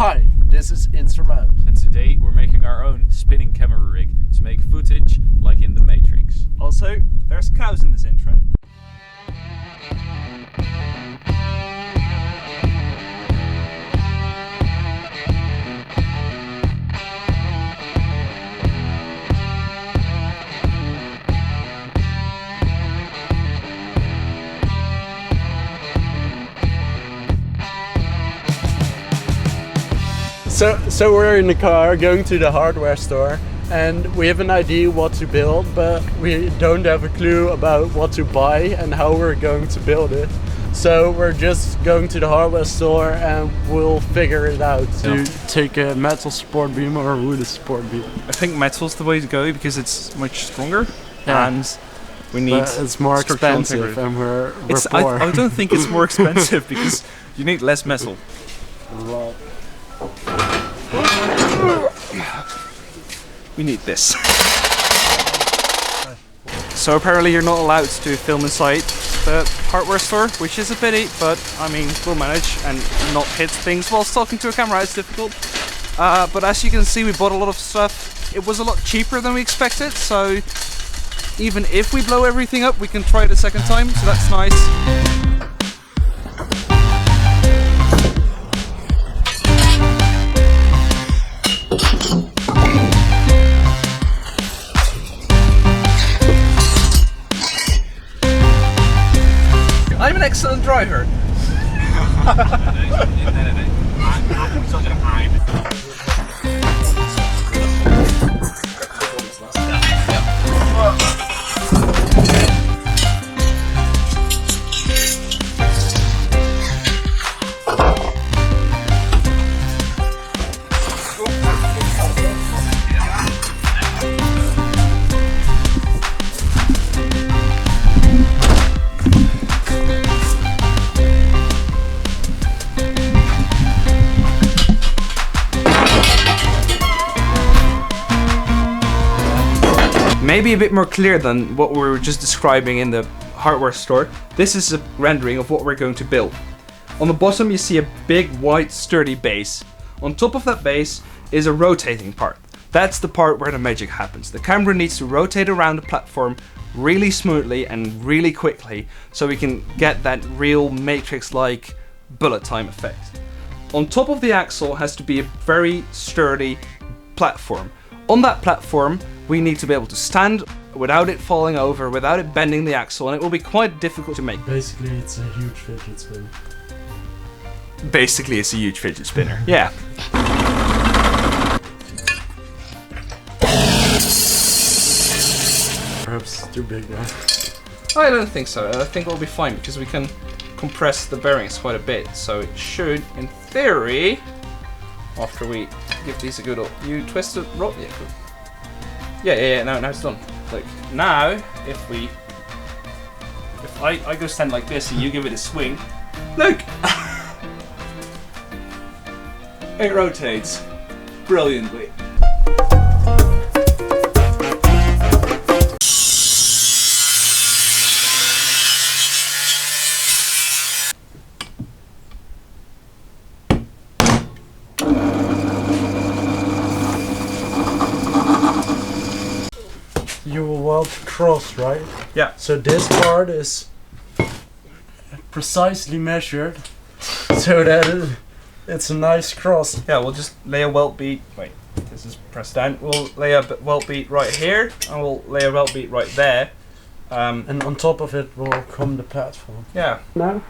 Hi, this is Insurmount. And today we're making our own spinning camera rig to make footage like in The Matrix. Also, there's cows in this intro. So we're in the car going to the hardware store and we have an idea what to build, but we don't have a clue about what to buy and how we're going to build it. So we're just going to the hardware store and we'll figure it out to take a metal support beam or a wood support beam. I think metal's the way to go because it's much stronger and we need. But it's more expensive and we're poor. I don't think it's more expensive because you need less metal. We need this. So apparently you're not allowed to film inside the hardware store, which is a pity, but I mean we'll manage and not hit things whilst talking to a camera. It's difficult. But as you can see, we bought a lot of stuff. It was a lot cheaper than we expected, so even if we blow everything up, we can try it a second time, so that's nice. I'm an excellent driver. Maybe a bit more clear than what we were just describing in the hardware store. This is a rendering of what we're going to build. On the bottom you see a big white sturdy base. On top of that base is a rotating part. That's the part where the magic happens. The camera needs to rotate around the platform really smoothly and really quickly so we can get that real Matrix-like bullet time effect. On top of the axle has to be a very sturdy platform. On that platform we need to be able to stand without it falling over, without it bending the axle, and it will be quite difficult to make. Basically it's a huge fidget spinner. Basically it's a huge fidget spinner, yeah. Perhaps too big now. I don't think so. I think it'll be fine because we can compress the bearings quite a bit, so it should, in theory, after we give these a good you twist the rod, yeah, good. Yeah, now it's done. Like, now, if I go stand like this and you give it a swing, look! It rotates brilliantly. You will weld cross, right? Yeah. So this part is precisely measured so that it's a nice cross. Yeah, we'll just lay a welt bead. Wait, this is pressed down. We'll lay a welt bead right here, and we'll lay a welt bead right there. And on top of it will come the platform. Yeah. Now?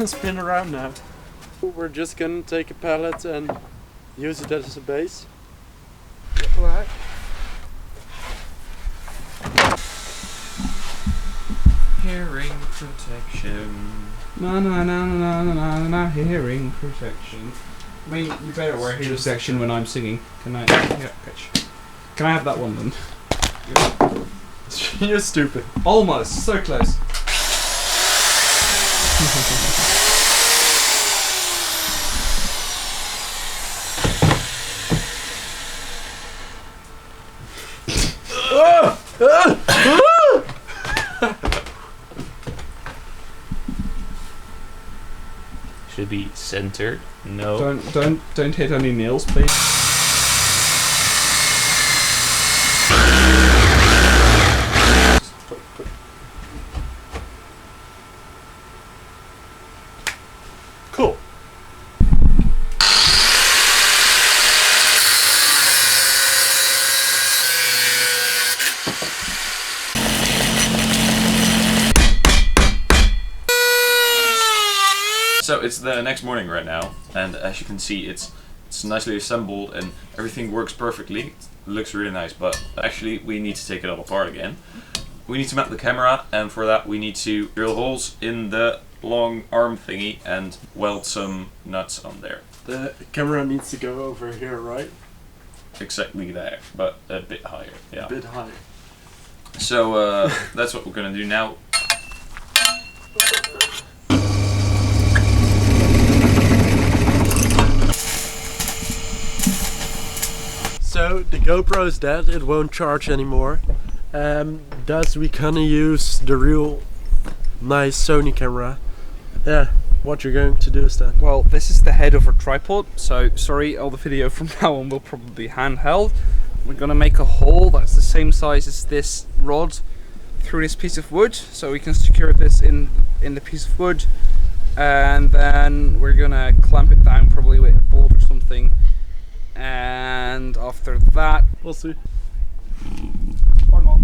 Spin around now. We're just gonna take a pallet and use it as a base. Right. Hearing protection. Na na na na na na na hearing protection. I mean, you better wear halo section when I'm singing. Can I? Yeah, pitch. Can I have that one then? You're stupid. Almost. So close. Should be centered. No. Don't hit any nails, please. Cool. So it's the next morning right now, and as you can see, it's nicely assembled and everything works perfectly. It looks really nice, but actually we need to take it all apart again. We need to mount the camera, and for that we need to drill holes in the long arm thingy and weld some nuts on there. The camera needs to go over here, right? Exactly there, but a bit higher. Yeah. A bit higher. So that's what we're gonna do now. So the GoPro is dead, it won't charge anymore. Thus we kinda use the real nice Sony camera. Yeah, what you're going to do is that. Well, this is the head of our tripod, so sorry, all the video from now on will probably be handheld. We're gonna make a hole that's the same size as this rod through this piece of wood, so we can secure this in the piece of wood, and then we're gonna clamp it down probably with a bolt or something, and after that We'll see. or not.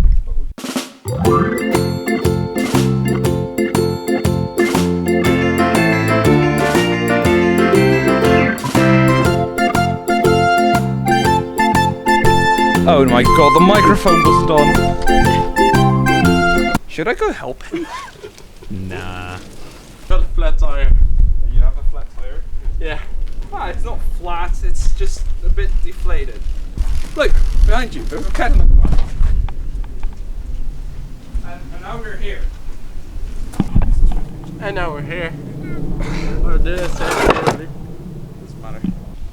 Oh my god, the microphone wasn't on. Should I go help him? Nah. Got a flat tire. You have a flat tire? Yeah. Ah, it's not flat, it's just a bit deflated. Look, behind you, there's a cat in the car. And now we're here. And now we're here. Or did I say it already? Doesn't matter.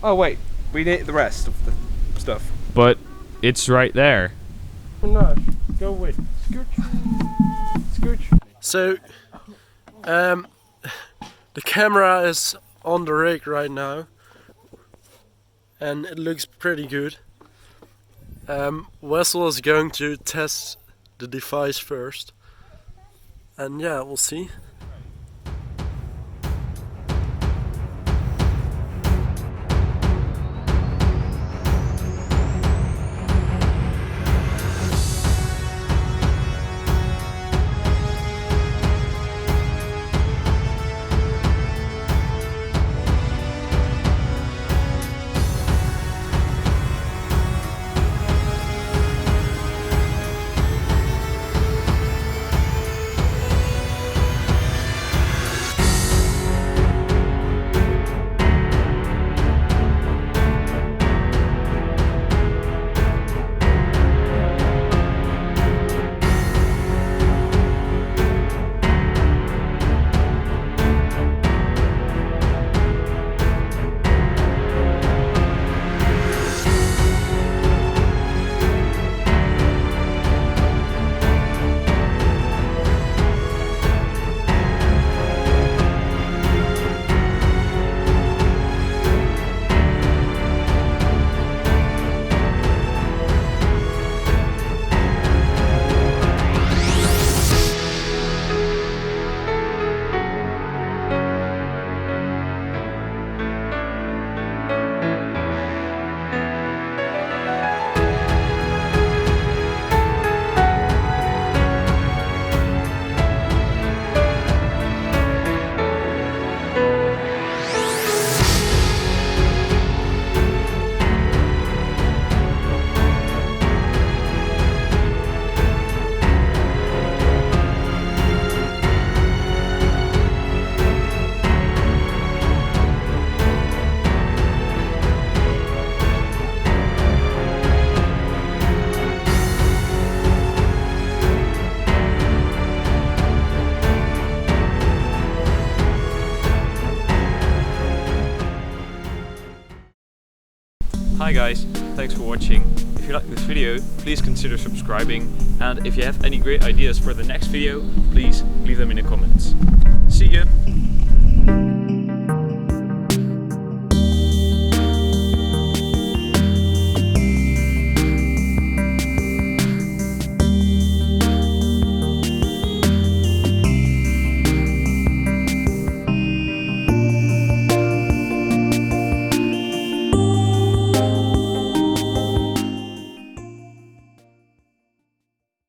Oh wait, we need the rest of the stuff. But it's right there. No, go away. Scooch. Scooch. So, the camera is on the rig right now, and it looks pretty good. Wessel is going to test the device first, and yeah, we'll see. Hi guys, thanks for watching. If you like this video, please consider subscribing, and if you have any great ideas for the next video, please leave them in the comments. See ya!